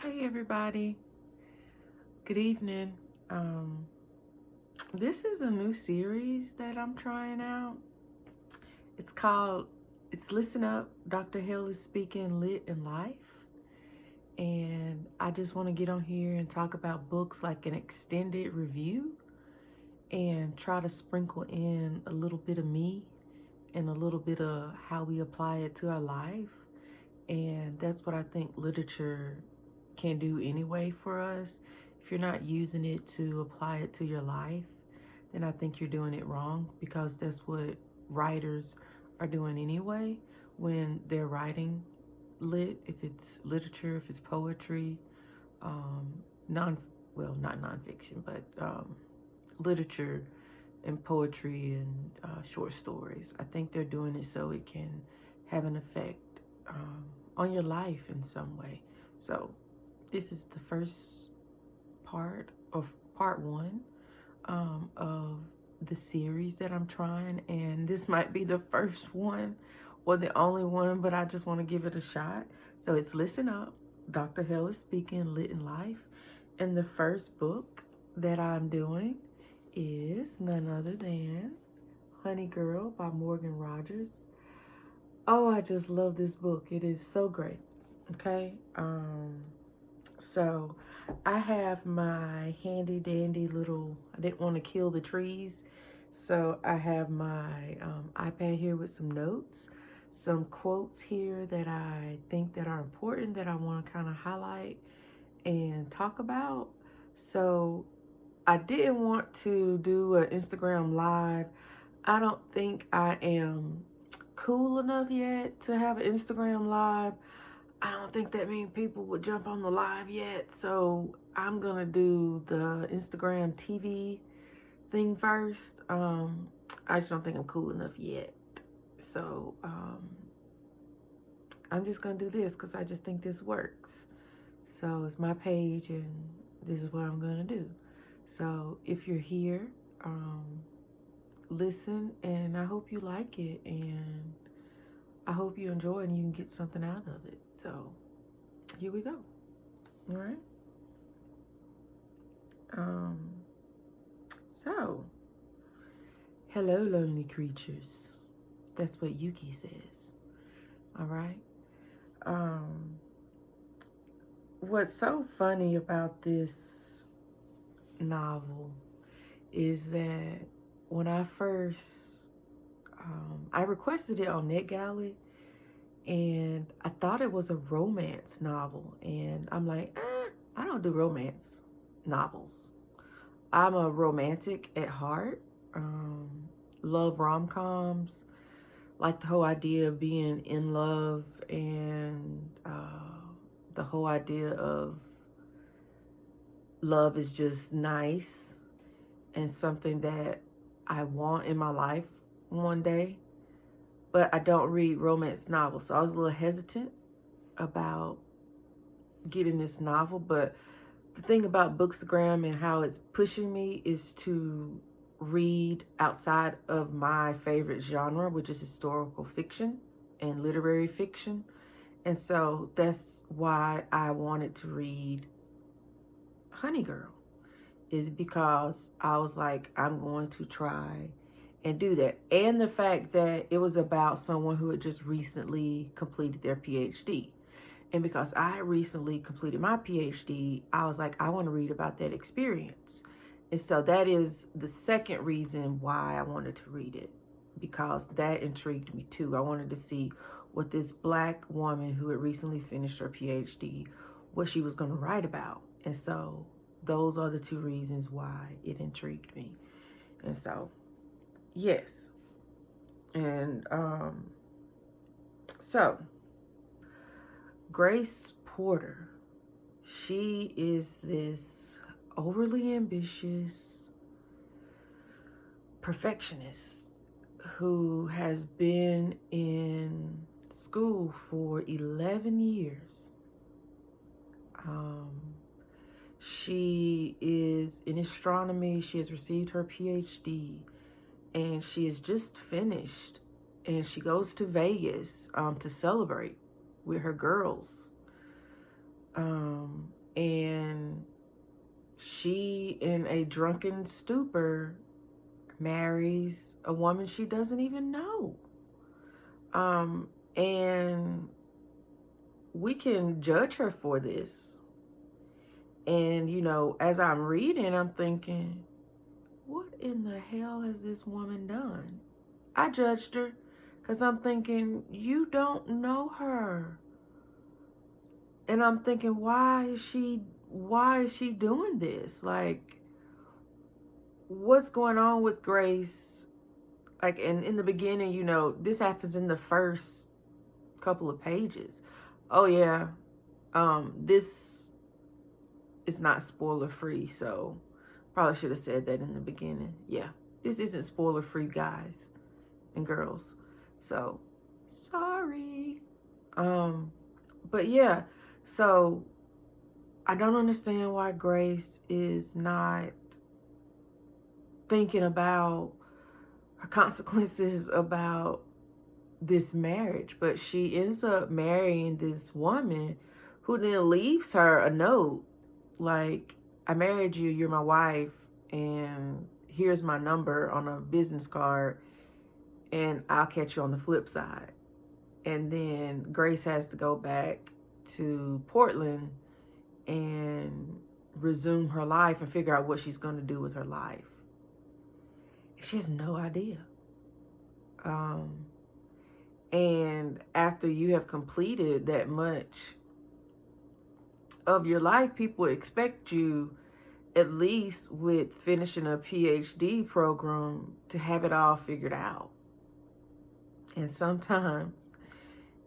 Hey everybody, good evening. This is a new series that I'm trying out. It's called It's Listen Up, Dr. Hale is Speaking Lit in Life. And I just want to get on here and talk about books like an extended review and try to sprinkle in a little bit of me and a little bit of how we apply it to our life. And that's what I think literature can do anyway for us. If you're not using it to apply it to your life, then I think you're doing it wrong, because that's what writers are doing anyway when they're writing if it's literature, if it's poetry, not nonfiction, but literature and poetry and short stories. I think they're doing it so it can have an effect on your life in some way. So this is the first part of part one of the series that I'm trying, and this might be the first one or the only one, but I just want to give it a shot. So it's Listen Up, Dr. Hale is Speaking Lit in Life, and the first book that I'm doing is none other than Honey Girl by Morgan Rogers. Oh, I just love this book. It is so great. Okay. So I have my handy dandy little, I didn't want to kill the trees. So I have my iPad here with some notes, some quotes here that I think that are important that I want to kind of highlight and talk about. So I didn't want to do an Instagram live. I don't think I am cool enough yet to have an Instagram live. I don't think that many people would jump on the live yet. So I'm going to do the Instagram TV thing first. I just don't think I'm cool enough yet. So I'm just going to do this because I just think this works. So it's my page and this is what I'm going to do. So if you're here, listen, and I hope you like it, and I hope you enjoy it and you can get something out of it. So here we go. All right. So hello, lonely creatures. That's what Yuki says. All right. What's so funny about this novel is that when I first, I requested it on NetGalley, and I thought it was a romance novel. And I'm like, I don't do romance novels. I'm a romantic at heart. Love rom-coms. Like the whole idea of being in love, and the whole idea of love is just nice and something that I want in my life one day. But I don't read romance novels, so I was a little hesitant about getting this novel. But the thing about Bookstagram and how it's pushing me is to read outside of my favorite genre, which is historical fiction and literary fiction. And so that's why I wanted to read Honey Girl, is because I was like, I'm going to try and do that. And the fact that it was about someone who had just recently completed their PhD. And because I recently completed my PhD, I was like, I want to read about that experience. And so that is the second reason why I wanted to read it, because that intrigued me too. I wanted to see what this Black woman who had recently finished her PhD, what she was going to write about. And so those are the two reasons why it intrigued me. And so, yes. And so Grace Porter, she is this overly ambitious perfectionist who has been in school for 11 years. She is in astronomy. She has received her PhD, and she is just finished. And she goes to Vegas to celebrate with her girls. And she, in a drunken stupor, marries a woman she doesn't even know. And we can judge her for this. And, you know, as I'm reading, I'm thinking, what in the hell has this woman done? I judged her because I'm thinking, you don't know her. And I'm thinking, why is she doing this? Like, what's going on with Grace? Like, in the beginning, you know, this happens in the first couple of pages. Oh yeah, this is not spoiler free, so probably should have said that in the beginning. Yeah, this isn't spoiler free, guys and girls. So sorry. But yeah, so I don't understand why Grace is not thinking about her consequences about this marriage, but she ends up marrying this woman who then leaves her a note like, I married you, you're my wife, and here's my number on a business card, and I'll catch you on the flip side. And then Grace has to go back to Portland and resume her life and figure out what she's going to do with her life. She has no idea. And after you have completed that much of your life, people expect you, at least with finishing a PhD program, to have it all figured out. And sometimes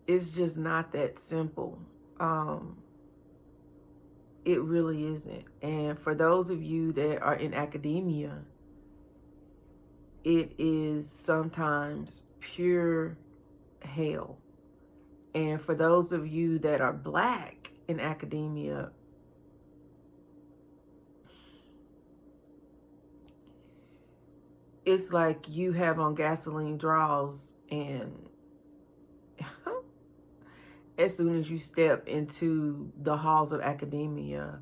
it's just not that simple. It really isn't. And for those of you that are in academia, it is sometimes pure hell. And for those of you that are Black in academia, it's like you have on gasoline draws, and as soon as you step into the halls of academia,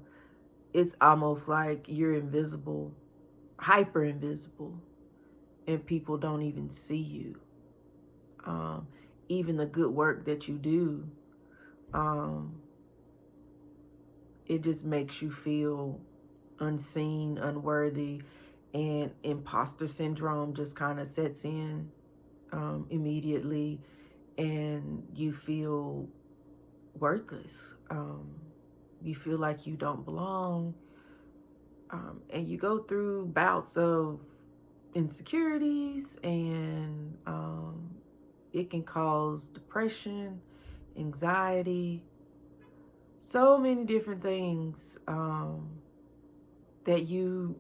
it's almost like you're invisible, hyper invisible, and people don't even see you. Even the good work that you do, it just makes you feel unseen, unworthy, and imposter syndrome just kind of sets in immediately, and you feel worthless. You feel like you don't belong, and you go through bouts of insecurities, and it can cause depression, anxiety, so many different things that you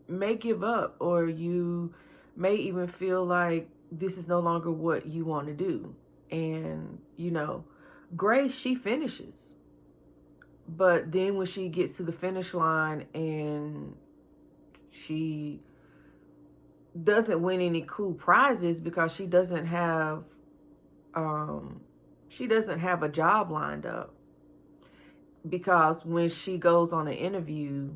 may give up, or you may even feel like this is no longer what you want to do. And, you know, Grace, she finishes. But then when she gets to the finish line and she doesn't win any cool prizes because she doesn't have a job lined up. Because when she goes on an interview,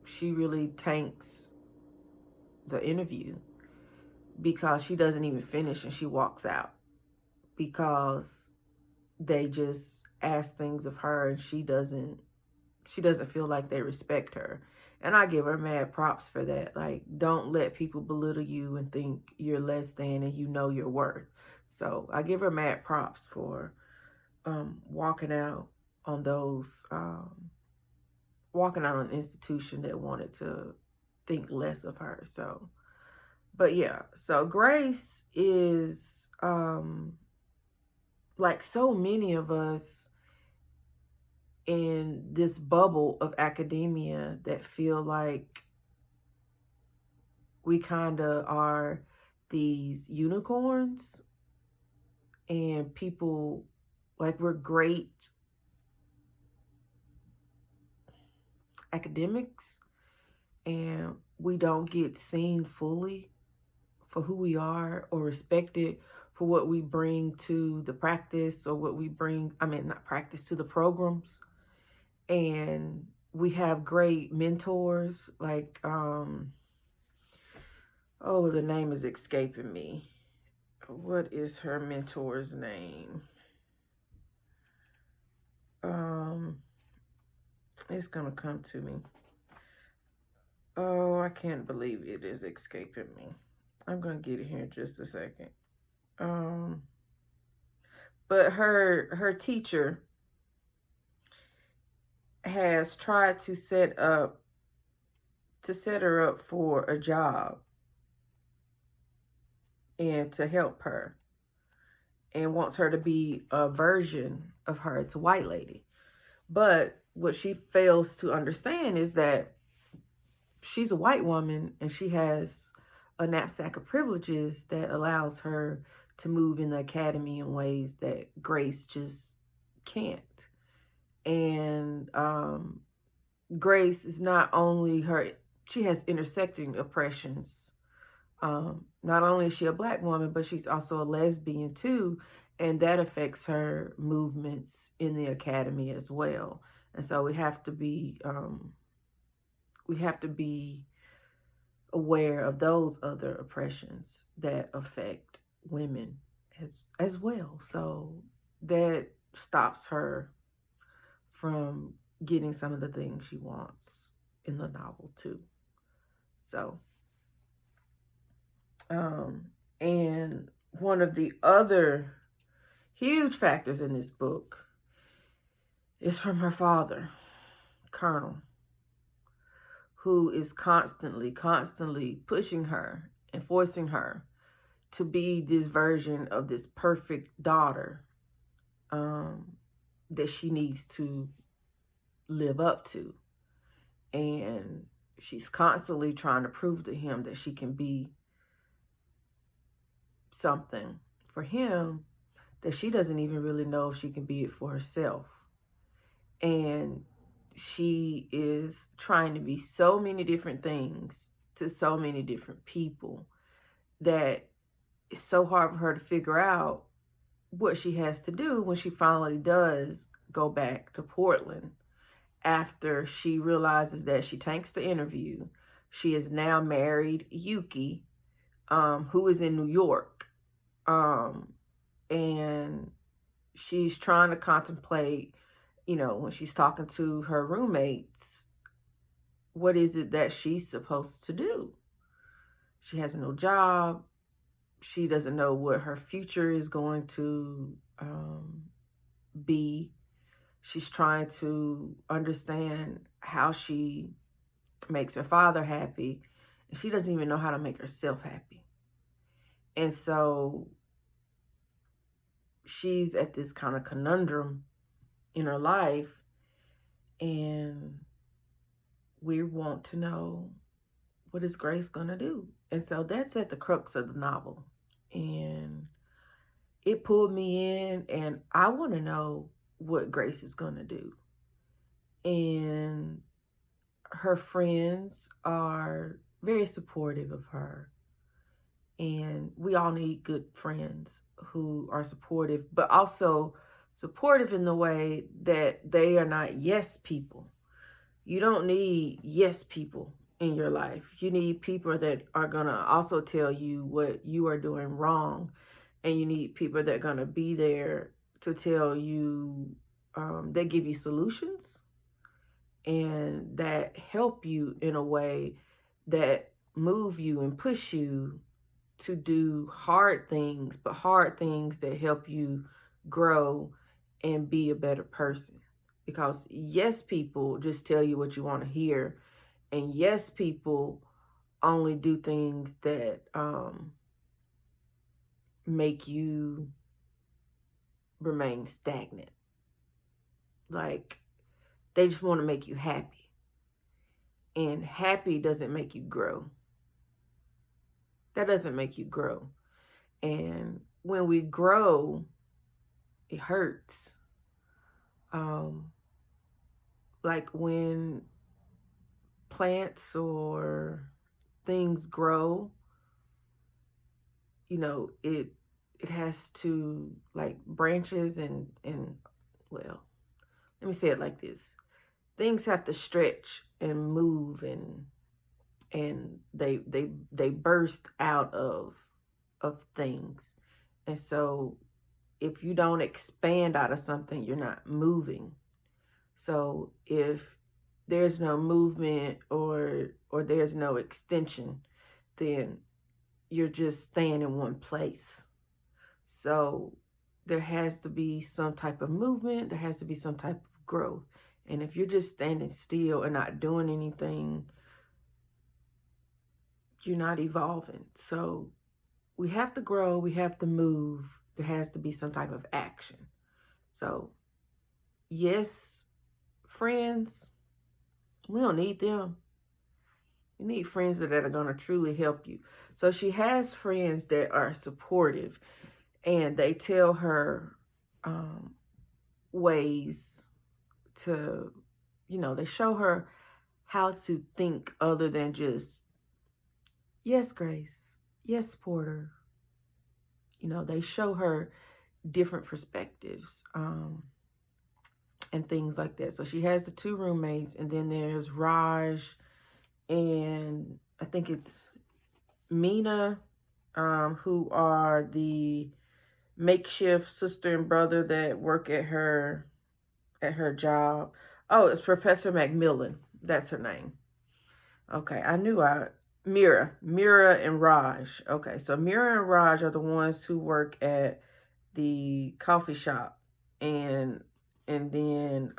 she really tanks the interview because she doesn't even finish and she walks out because they just ask things of her, and she doesn't feel like they respect her. And I give her mad props for that. Like, don't let people belittle you and think you're less than and you know your worth. So I give her mad props for walking out on those, walking out on an institution that wanted to think less of her. So, but yeah, so Grace is, like so many of us in this bubble of academia that feel like we kind of are these unicorns, and people, like, we're great academics and we don't get seen fully for who we are or respected for what we bring to the practice, or what we bring, not practice, to the programs. And we have great mentors like, oh, the name is escaping me. What is her mentor's name? It's gonna come to me. Oh, I can't believe it is escaping me. I'm gonna get it here in just a second. But her teacher has tried to set her up for a job and to help her, and wants her to be a version of her. It's a white lady. But what she fails to understand is that she's a white woman and she has a knapsack of privileges that allows her to move in the academy in ways that Grace just can't. And Grace is not only she has intersecting oppressions. Not only is she a Black woman, but she's also a lesbian too. And that affects her movements in the academy as well. And so we have to be aware of those other oppressions that affect women as well. So that stops her from getting some of the things she wants in the novel too. So, and one of the other huge factors in this book is from her father, Colonel, who is constantly pushing her and forcing her to be this version of this perfect daughter that she needs to live up to. And she's constantly trying to prove to him that she can be something for him that she doesn't even really know if she can be it for herself. And she is trying to be so many different things to so many different people that it's so hard for her to figure out what she has to do when she finally does go back to Portland after she realizes that she tanks the interview. She is now married Yuki, who is in New York. And she's trying to contemplate, when she's talking to her roommates, what is it that she's supposed to do? She has no job. She doesn't know what her future is going to be. She's trying to understand how she makes her father happy. And she doesn't even know how to make herself happy. And so she's at this kind of conundrum in her life, and we want to know, what is Grace gonna do? And so that's at the crux of the novel. And it pulled me in, and I want to know what Grace is gonna do. And her friends are very supportive of her. And we all need good friends who are supportive, but also supportive in the way that they are not yes people. You don't need yes people in your life. You need people that are going to also tell you what you are doing wrong. And you need people that are going to be there to tell you, that give you solutions and that help you in a way that move you and push you to do hard things, but hard things that help you grow and be a better person. Because yes people just tell you what you want to hear, and yes people only do things that make you remain stagnant. Like, they just want to make you happy, and happy doesn't make you grow. That doesn't make you grow. And when we grow, it hurts. Like when plants or things grow, it it has to, like, branches and well, let me say it like this. Things have to stretch and move, and they burst out of things. And so if you don't expand out of something, you're not moving. So if there's no movement or there's no extension, then you're just staying in one place. So there has to be some type of movement, there has to be some type of growth. And if you're just standing still and not doing anything, you're not evolving. So we have to grow, we have to move, there has to be some type of action. So yes, friends, we don't need them. You need friends that are going to truly help you. So she has friends that are supportive, and they tell her ways to, they show her how to think other than just, yes, Grace, yes, Porter. They show her different perspectives and things like that. So she has the 2 roommates, and then there's Raj and I think it's Mina, who are the makeshift sister and brother that work at her job. Oh, it's Professor Macmillan. That's her name. Okay, Mira and Raj. Okay, so Mira and Raj are the ones who work at the coffee shop, and then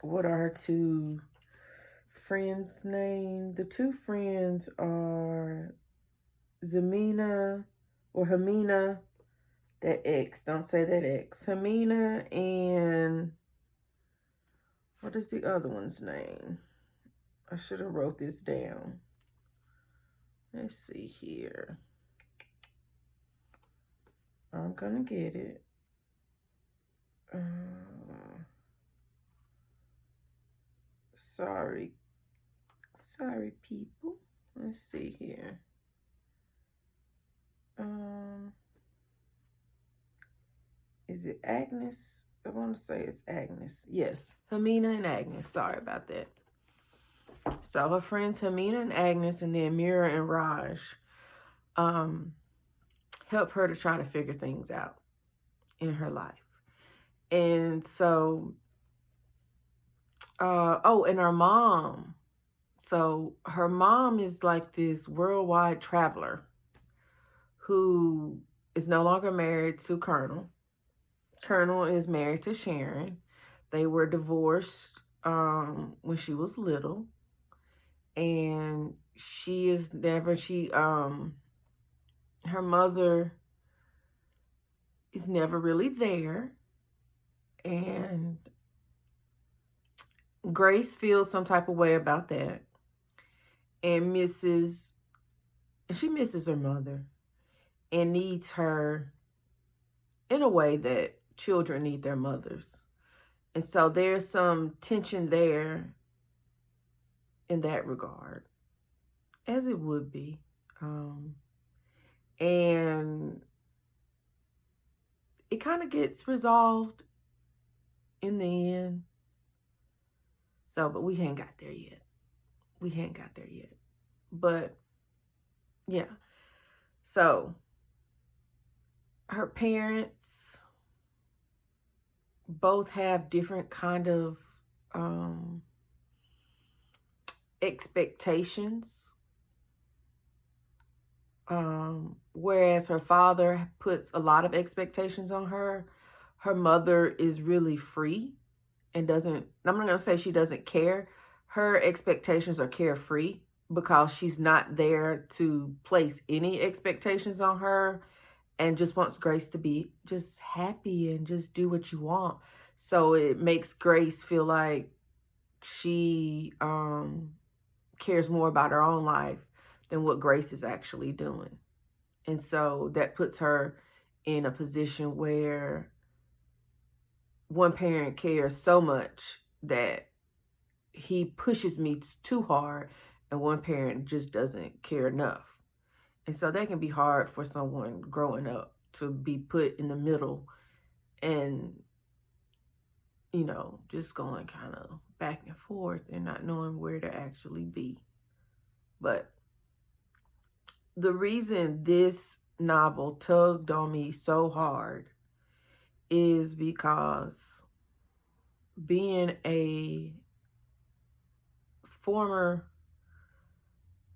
what are her 2 friends' name? The 2 friends are Hamina, that X, don't say that X. Hamina, and what is the other one's name? I should have wrote this down. Let's see here. I'm gonna get it. Sorry, people. Let's see here. Is it Agnes? I want to say it's Agnes. Yes, Hamina and Agnes. Sorry about that. So her friends Hamina and Agnes, and then Mira and Raj help her to try to figure things out in her life. And so, and her mom. So her mom is like this worldwide traveler who is no longer married to Colonel. Colonel is married to Sharon. They were divorced when she was little. And her mother is never really there. And Grace feels some type of way about that. And she misses her mother and needs her in a way that children need their mothers. And so there's some tension there in that regard, as it would be. And it kind of gets resolved in the end. So, but we ain't got there yet. But yeah. So her parents both have different kind of expectations. Whereas her father puts a lot of expectations on her, her mother is really free and I'm not going to say she doesn't care. Her expectations are carefree because she's not there to place any expectations on her, and just wants Grace to be just happy and just do what you want. So it makes Grace feel like she cares more about her own life than what Grace is actually doing. And so that puts her in a position where one parent cares so much that he pushes me too hard, and one parent just doesn't care enough. And so that can be hard for someone growing up to be put in the middle and, you know, just going kind of back and forth and not knowing where to actually be. But the reason this novel tugged on me so hard is because being a former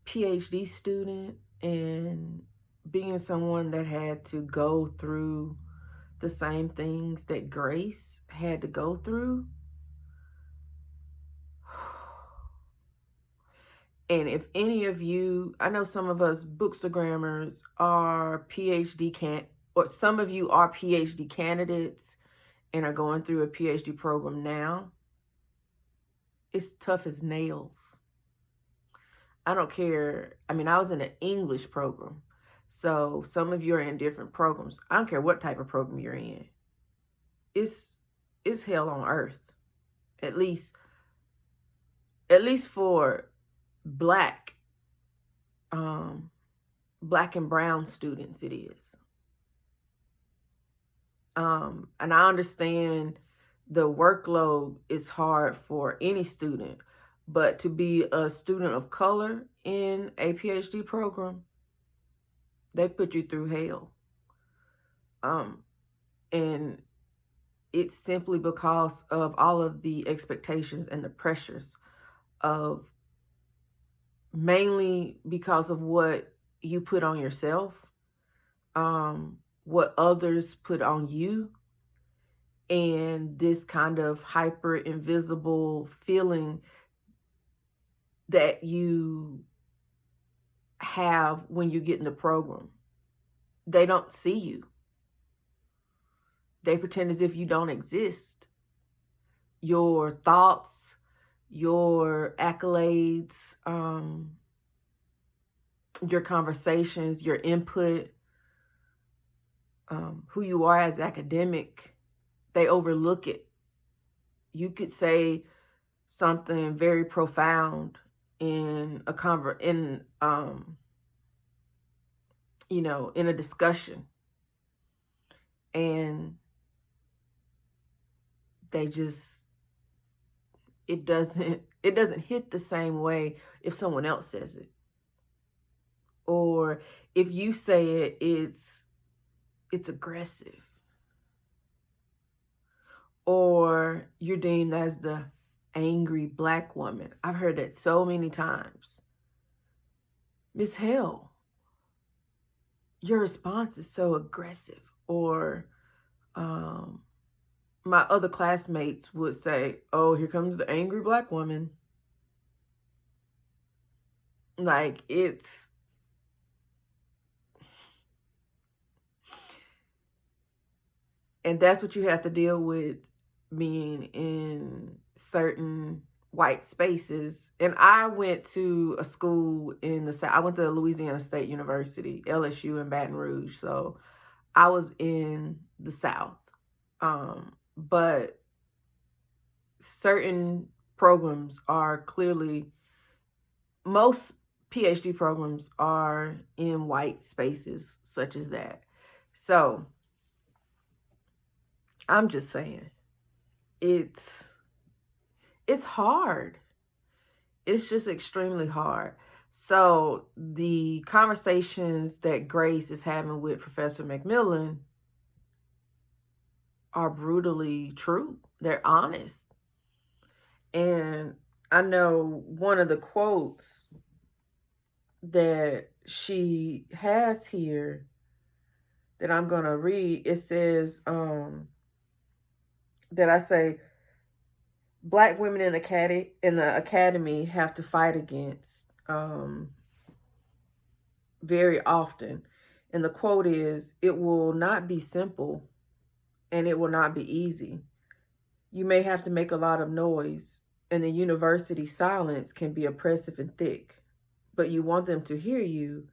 PhD student and being someone that had to go through the same things that Grace had to go through. And if any of you, I know some of us bookstagrammers are or some of you are PhD candidates and are going through a PhD program now. It's tough as nails. I don't care. I mean, I was in an English program. So some of you are in different programs. I don't care what type of program you're in. It's hell on earth. At least for black and brown students, it is. And I understand the workload is hard for any student, but to be a student of color in a PhD program, they put you through hell. And it's simply because of all of the expectations and the pressures of, mainly because of what you put on yourself, what others put on you, and this kind of hyper invisible feeling that you have when you get in the program. They don't see you. They pretend as if you don't exist. Your thoughts, your accolades, your conversations, your input, who you are as academic, they overlook it. You could say something very profound in in a discussion, and it doesn't hit the same way if someone else says it. Or if you say it, it's aggressive. Or you're deemed as the angry black woman. I've heard that so many times. Miss Hale, your response is so aggressive. Or my other classmates would say, oh, here comes the angry black woman. Like, and that's what you have to deal with being in certain white spaces. And I went to a school in the South. I went to Louisiana State University, LSU in Baton Rouge. So I was in the South. But certain programs are most PhD programs are in white spaces such as that. So I'm just saying, it's hard. It's just extremely hard. So the conversations that Grace is having with Professor McMillan are brutally true. They're honest. And I know one of the quotes that she has here that I'm going to read, it says that I say, Black women in the academy have to fight against very often. And the quote is, it will not be simple and it will not be easy. You may have to make a lot of noise, and the university silence can be oppressive and thick, but you want them to hear you,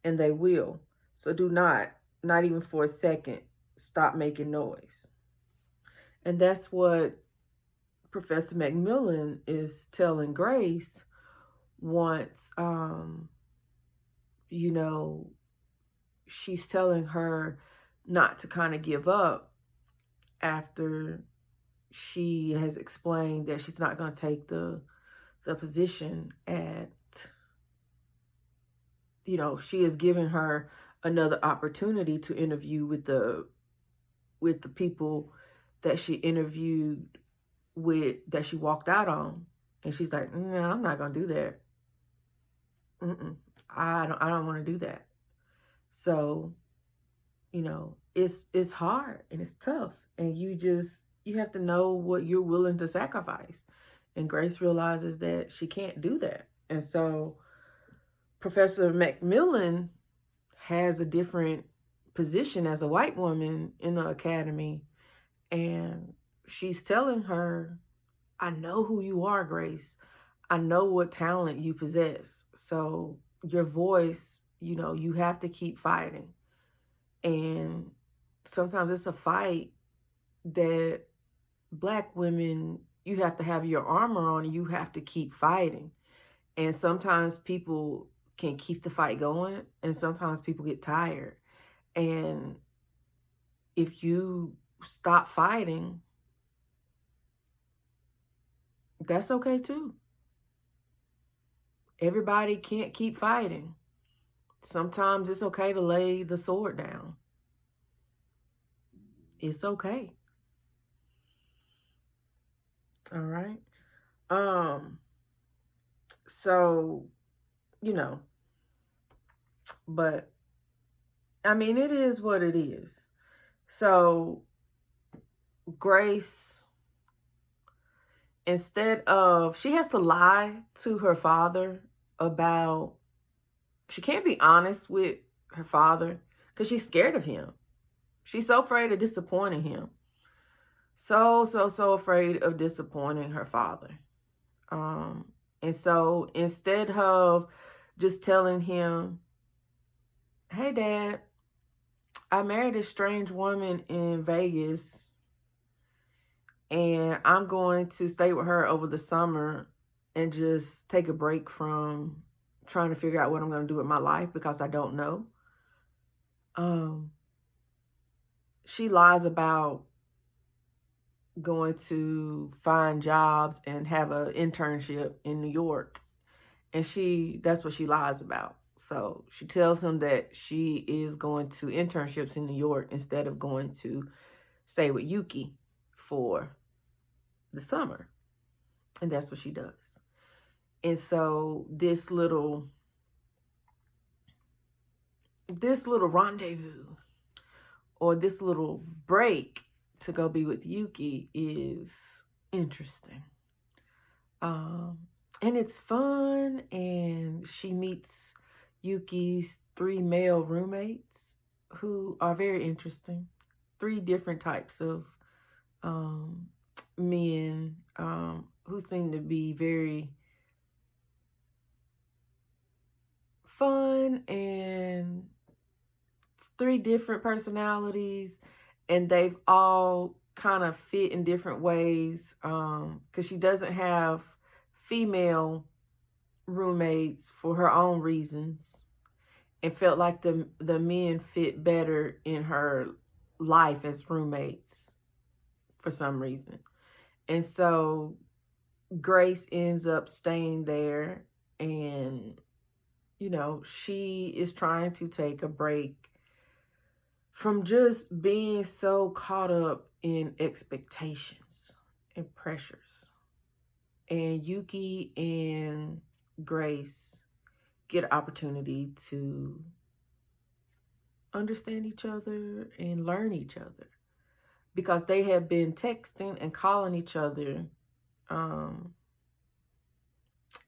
and they will. So do not even for a second, stop making noise. And that's what Professor McMillan is telling Grace once, she's telling her not to kind of give up after she has explained that she's not going to take the position at, she is giving her another opportunity to interview with the people that she interviewed with, that she walked out on. And she's like, no, I'm not going to do that. I don't want to do that. So, it's hard and it's tough. And you have to know what you're willing to sacrifice. And Grace realizes that she can't do that. And so Professor Macmillan has a different position as a white woman in the academy. And she's telling her, I know who you are, Grace. I know what talent you possess. So your voice, you have to keep fighting. And sometimes it's a fight that Black women, you have to have your armor on and you have to keep fighting. And sometimes people can keep the fight going and sometimes people get tired. And if you stop fighting, that's okay too. Everybody can't keep fighting. Sometimes it's okay to lay the sword down. It's okay. All right. So, but I mean, it is what it is. So Grace, instead of, she has to lie to her father about, she can't be honest with her father because she's scared of him. She's so afraid of disappointing him. So afraid of disappointing her father. And so instead of just telling him, hey, Dad, I married a strange woman in Vegas and I'm going to stay with her over the summer and just take a break from trying to figure out what I'm going to do with my life because I don't know. She lies about going to find jobs and have an internship in New York. And that's what she lies about. So she tells him that she is going to internships in New York instead of going to stay with Yuki for the summer. And that's what she does. And so this little rendezvous or this little break to go be with Yuki is interesting. And it's fun, and she meets Yuki's 3 male roommates who are very interesting. 3 different types of men who seem to be very fun, and 3 different personalities, and they've all kind of fit in different ways because she doesn't have female roommates for her own reasons and felt like the men fit better in her life as roommates for some reason. And so Grace ends up staying there, and she is trying to take a break from just being so caught up in expectations and pressures. And Yuki and Grace get an opportunity to understand each other and learn each other because they have been texting and calling each other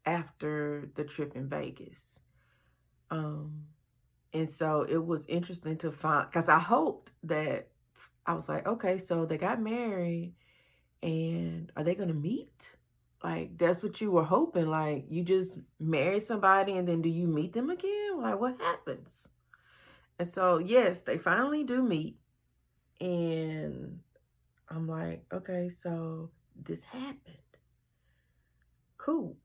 after the trip in Vegas. And so it was interesting to find, because I was like, okay, so they got married and are they going to meet? Like, that's what you were hoping. Like, you just marry somebody and then do you meet them again? Like, what happens? And so, yes, they finally do meet. And I'm like, okay, so this happened. Cool.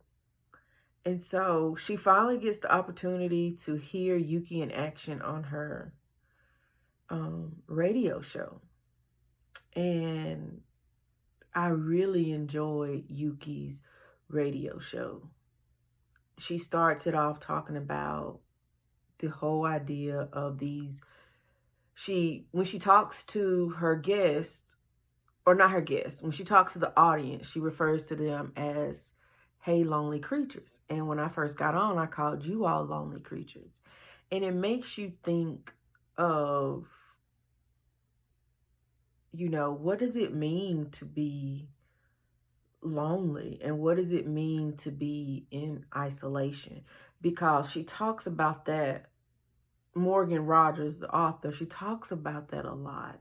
And so she finally gets the opportunity to hear Yuki in action on her radio show. And I really enjoyed 𝐇𝐸𝐫𝐥's radio show. She starts it off talking about the whole idea of these. When she talks to her guests, or not her guests, when she talks to the audience, she refers to them as, hey, lonely creatures. And when I first got on, I called you all lonely creatures. And it makes you think of, what does it mean to be lonely, and what does it mean to be in isolation? Because she talks about that. Morgan Rogers, the author, she talks about that a lot.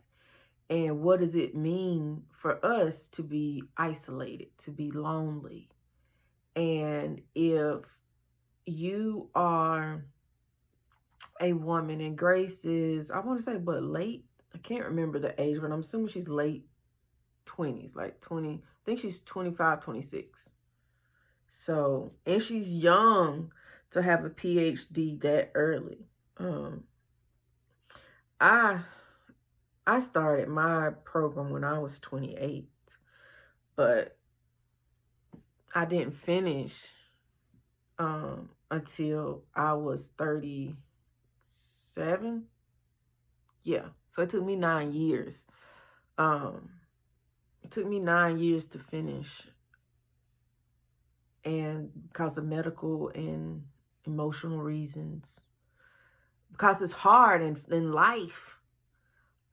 And what does it mean for us to be isolated, to be lonely? And if you are a woman, and Grace is, I want to say, but late, I can't remember the age, but I'm assuming she's late 20s, like 20, I think she's 25, 26. So, and she's young to have a PhD that early. I started my program when I was 28, but I didn't finish until I was 37. Yeah, so it took me 9 years. It took me 9 years to finish, and because of medical and emotional reasons, because it's hard in life.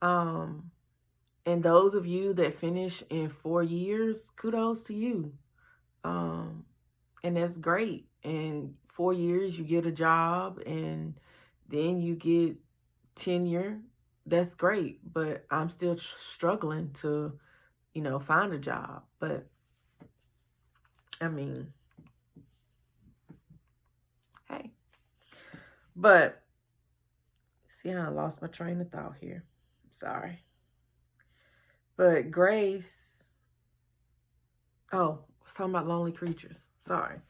And those of you that finish in 4 years, kudos to you. And that's great. And 4 years, you get a job, and then you get tenure. That's great. But I'm still struggling to, find a job. But I mean, hey. But see how I lost my train of thought here. Sorry. But Grace, I was talking about lonely creatures. Sorry.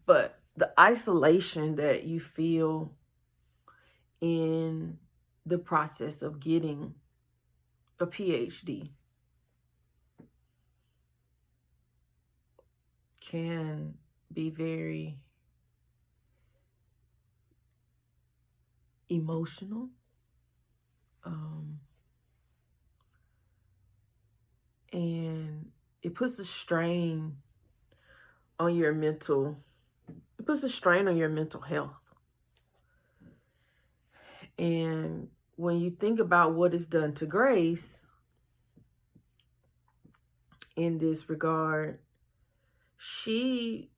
But the isolation that you feel in the process of getting a PhD can be very emotional. And it puts a strain on your mental health. And when you think about what is done to Grace in this regard, she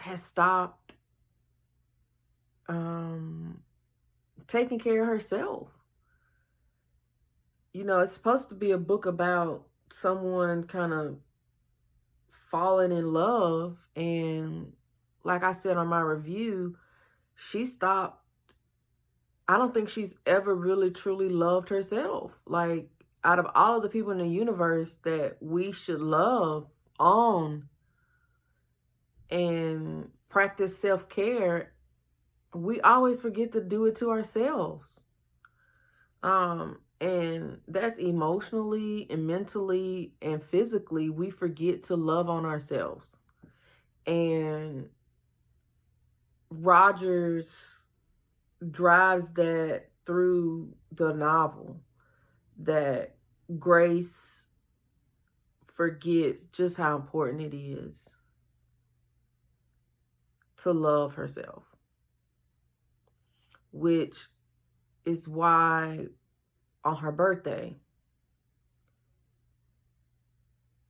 has stopped taking care of herself. It's supposed to be a book about someone kind of falling in love. And like I said on my review, she stopped. I don't think she's ever really truly loved herself. Like, out of all of the people in the universe that we should love on and practice self-care, we always forget to do it to ourselves. And that's emotionally and mentally and physically, we forget to love on ourselves. And Rogers drives that through the novel, that Grace forgets just how important it is to love herself, which is why on her birthday,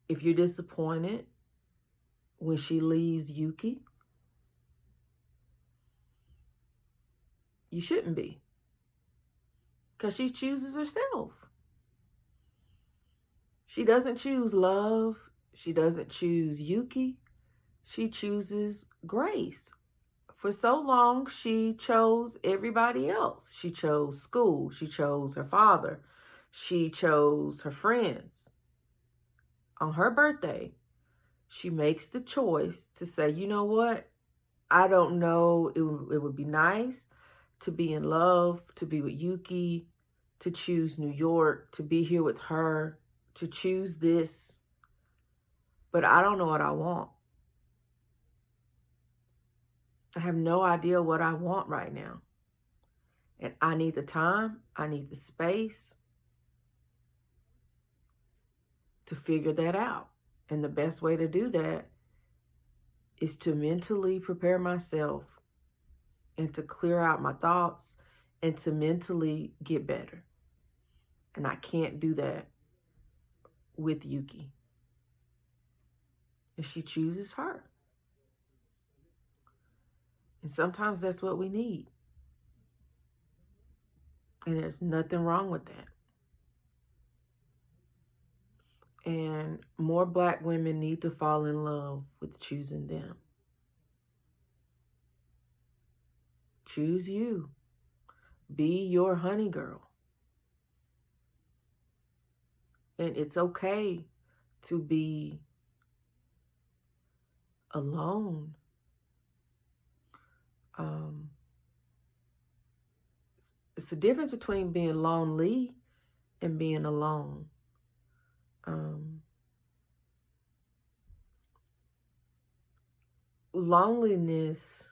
if you're disappointed when she leaves 𝐇𝐸𝐫𝐥, you shouldn't be, because she chooses herself. She doesn't choose love. She doesn't choose 𝐇𝐸𝐫𝐥. She chooses Grace. For so long, she chose everybody else. She chose school. She chose her father. She chose her friends. On her birthday, she makes the choice to say, you know what? I don't know. It would be nice to be in love, to be with 𝐇𝐸𝐫𝐥, to choose New York, to be here with her, to choose this, but I don't know what I want. I have no idea what I want right now. And I need the time, I need the space to figure that out. And the best way to do that is to mentally prepare myself and to clear out my thoughts and to mentally get better. And I can't do that with Yuki. And she chooses her. And sometimes that's what we need. And there's nothing wrong with that. And more Black women need to fall in love with choosing them. Choose you. Be your honey girl. And it's okay to be alone. It's the difference between being lonely and being alone. Loneliness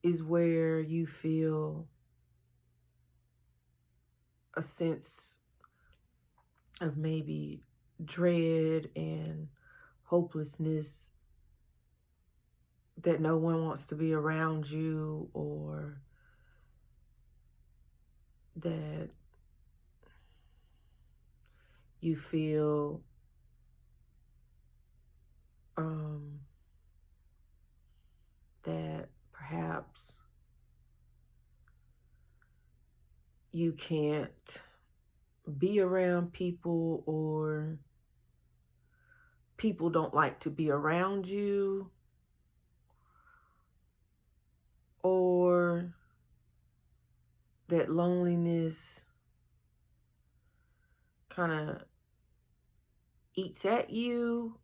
is where you feel a sense of maybe dread and hopelessness, that no one wants to be around you, or that you feel that perhaps you can't be around people, or people don't like to be around you, or that loneliness kind of eats at you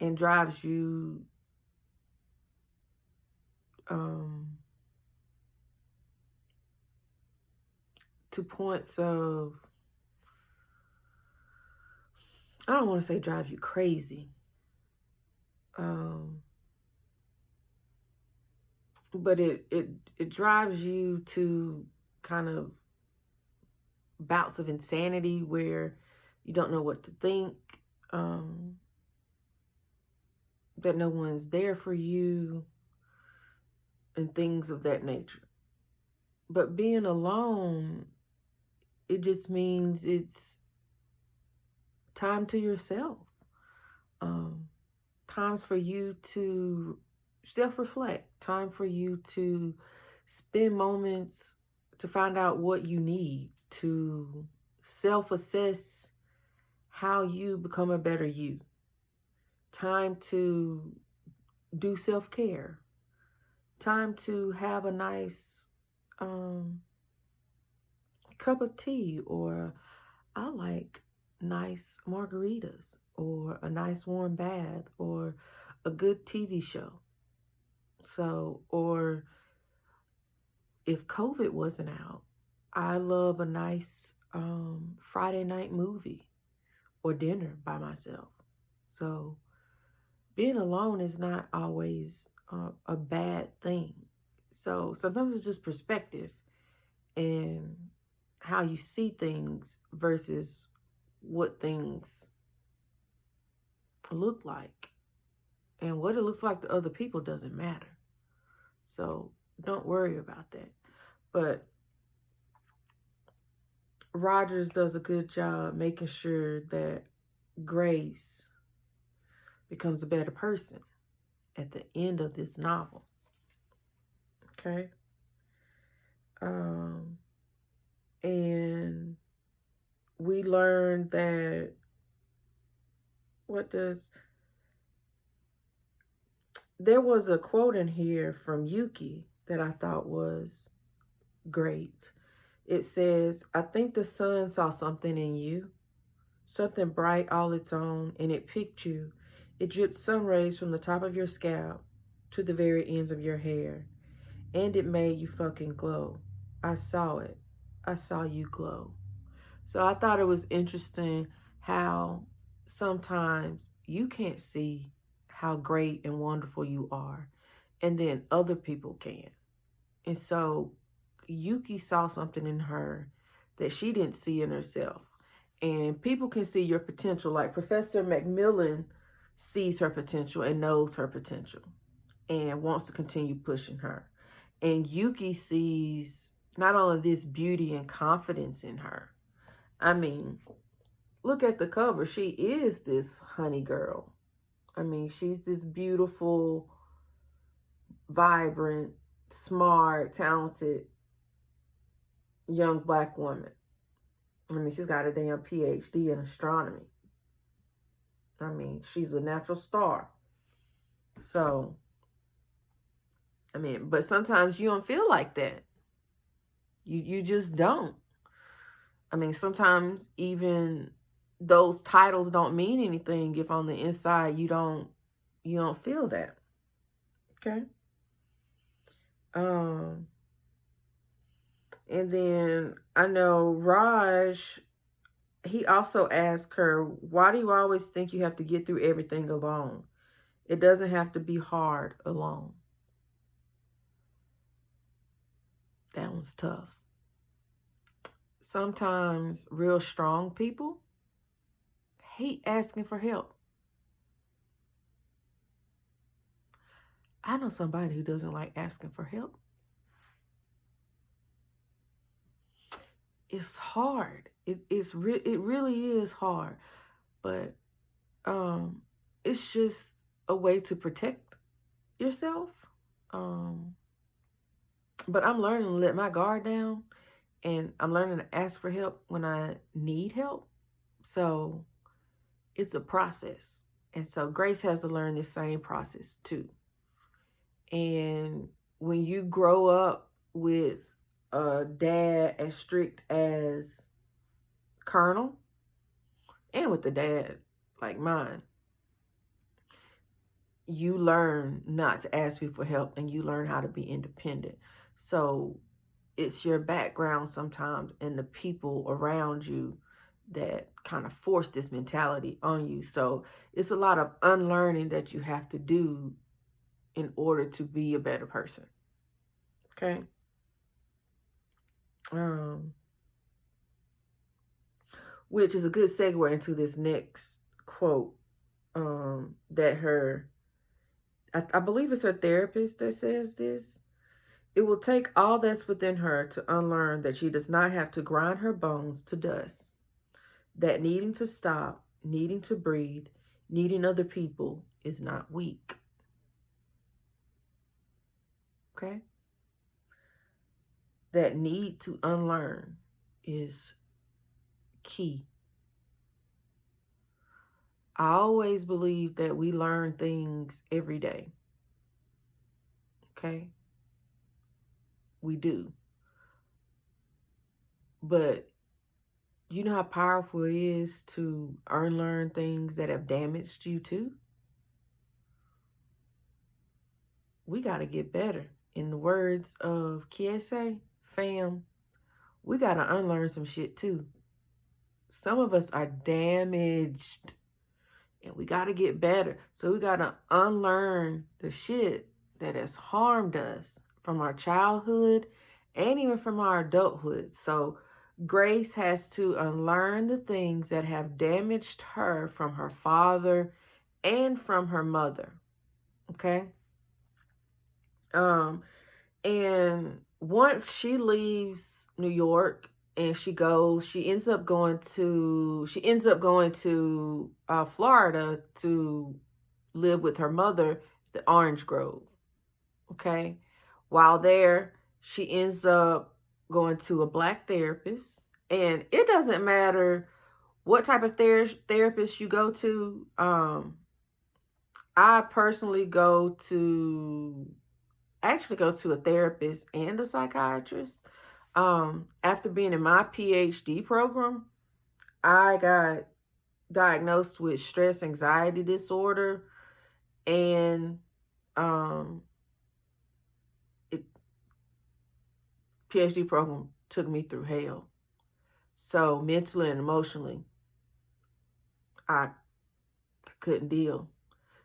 and drives you to points of, I don't want to say drives you crazy, but it drives you to kind of bouts of insanity where you don't know what to think, that no one's there for you, and things of that nature. But being alone, it just means it's time to yourself. Times for you to self-reflect. Time for you to spend moments to find out what you need, to self-assess how you become a better you. Time to do self-care. Time to have a nice cup of tea, or I like nice margaritas, or a nice warm bath, or a good TV show. So, or if COVID wasn't out, I love a nice Friday night movie or dinner by myself. So being alone is not always a bad thing. So sometimes it's just perspective and how you see things versus what things look like. And what it looks like to other people doesn't matter. So don't worry about that. But Rogers does a good job making sure that Grace becomes a better person at the end of this novel. Okay? And we learned that there was a quote in here from Yuki that I thought was great. It says, "I think the sun saw something in you, something bright all its own, and it picked you. It dripped sun rays from the top of your scalp to the very ends of your hair. and it made you fucking glow. I saw it. I saw you glow. So I thought it was interesting how sometimes you can't see how great and wonderful you are, and then other people can. And so Yuki saw something in her that she didn't see in herself. And people can see your potential. Like Professor Macmillan sees her potential and knows her potential and wants to continue pushing her. And Yuki sees not only this beauty and confidence in her. I mean, look at the cover. She is this honey girl. I mean, she's this beautiful, vibrant, smart, talented young Black woman. I mean, she's got a damn PhD in astronomy. I mean, she's a natural star. So, I mean, but sometimes you don't feel like that. You just don't. I mean, sometimes even those titles don't mean anything if on the inside you don't feel that. Okay? And then I know Raj, he also asked her, why do you always think you have to get through everything alone? It doesn't have to be hard alone. That one's tough. Sometimes real strong people hate asking for help. I know somebody who doesn't like asking for help. It's hard. It really is hard. But it's just a way to protect yourself. But I'm learning to let my guard down, and I'm learning to ask for help when I need help. So it's a process. And so Grace has to learn this same process too. And when you grow up with a dad as strict as Colonel, and with a dad like mine, you learn not to ask people for help, and you learn how to be independent. So it's your background sometimes and the people around you that kind of force this mentality on you. So it's a lot of unlearning that you have to do in order to be a better person. Okay? Which is a good segue into this next quote that I believe it's her therapist that says this. It will take all that's within her to unlearn that she does not have to grind her bones to dust, that needing to stop, needing to breathe, needing other people is not weak. Okay? That need to unlearn is key. I always believe that we learn things every day. Okay? We do. But you know how powerful it is to unlearn things that have damaged you too? We got to get better. In the words of 𝐇𝐸𝐵, fam, we got to unlearn some shit too. Some of us are damaged, and we got to get better. So we got to unlearn the shit that has harmed us from our childhood and even from our adulthood. So Grace has to unlearn the things that have damaged her from her father and from her mother. Okay? And once she leaves New York and she ends up going to Florida to live with her mother, the Orange Grove. Okay. While there, she ends up going to a Black therapist, and it doesn't matter what type of therapist you go to. I personally go to a therapist and a psychiatrist. After being in my PhD program, I got diagnosed with stress anxiety disorder, and PhD program took me through hell. So mentally and emotionally, I couldn't deal.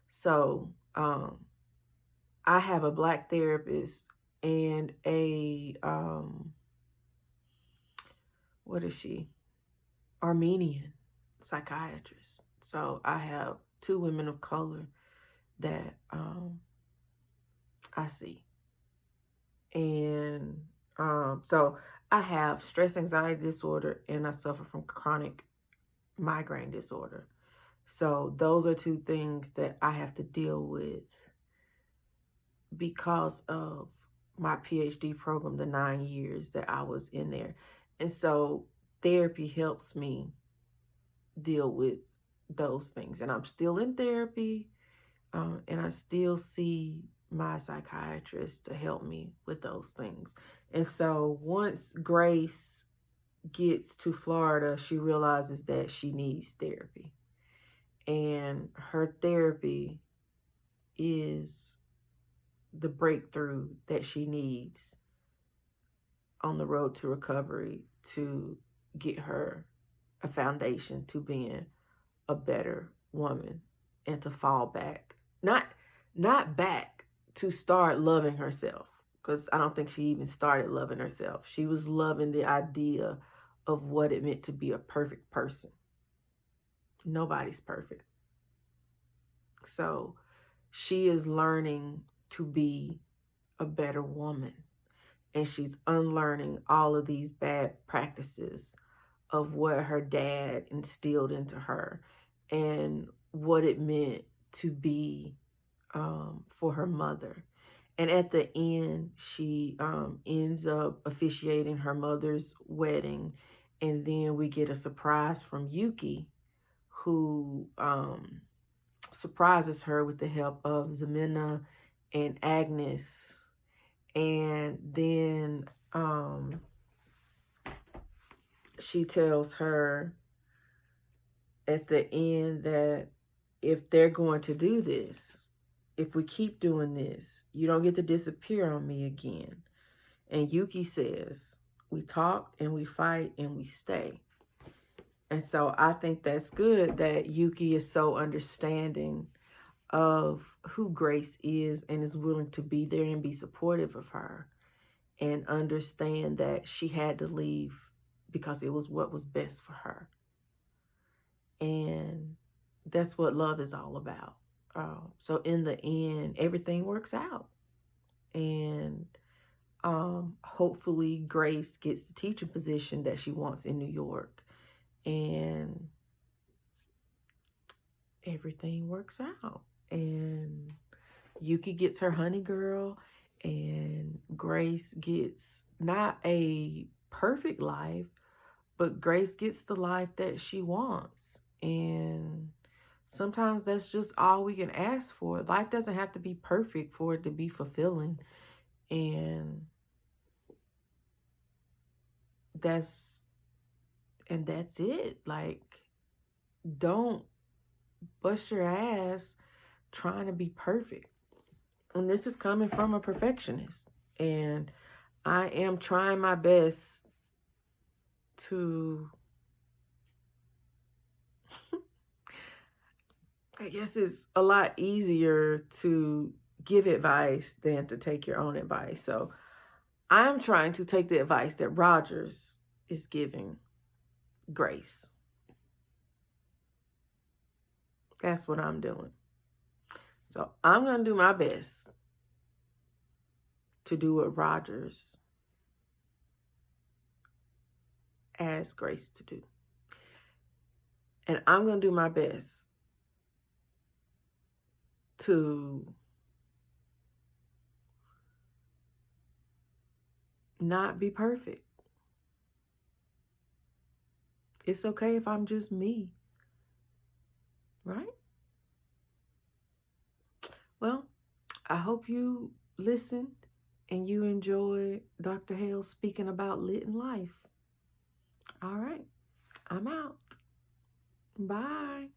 So I have a Black therapist and a, what is she? Armenian psychiatrist. So I have two women of color that I see. And so I have stress anxiety disorder and I suffer from chronic migraine disorder. So those are two things that I have to deal with because of my PhD program, the 9 years that I was in there. And so therapy helps me deal with those things. And I'm still in therapy, and I still see my psychiatrist to help me with those things. And so once Grace gets to Florida, she realizes that she needs therapy. And her therapy is the breakthrough that she needs on the road to recovery to get her a foundation to being a better woman and to fall back. Not back to start loving herself, because I don't think she even started loving herself. She was loving the idea of what it meant to be a perfect person. Nobody's perfect. So she is learning to be a better woman. And she's unlearning all of these bad practices of what her dad instilled into her and what it meant to be for her mother. And at the end, she ends up officiating her mother's wedding. And then we get a surprise from Yuki, who surprises her with the help of Zemina and Agnes. And then she tells her at the end that if they're going to do this, if we keep doing this, you don't get to disappear on me again. And Yuki says, we talk and we fight and we stay. And so I think that's good that Yuki is so understanding of who Grace is and is willing to be there and be supportive of her and understand that she had to leave because it was what was best for her. And that's what love is all about. So in the end, everything works out. And hopefully Grace gets the teaching position that she wants in New York. And everything works out. And Yuki gets her honey girl. And Grace gets not a perfect life, but Grace gets the life that she wants. And sometimes that's just all we can ask for. Life doesn't have to be perfect for it to be fulfilling. And that's it. Like, don't bust your ass trying to be perfect. And this is coming from a perfectionist. And I am trying my best to, I guess it's a lot easier to give advice than to take your own advice. So I'm trying to take the advice that Rogers is giving Grace. That's what I'm doing. So I'm going to do my best to do what Rogers asked Grace to do. And I'm going to do my best to not be perfect. It's okay if I'm just me, right? Well, I hope you listened and you enjoyed Dr. Hale speaking about lit in life. All right, I'm out. Bye.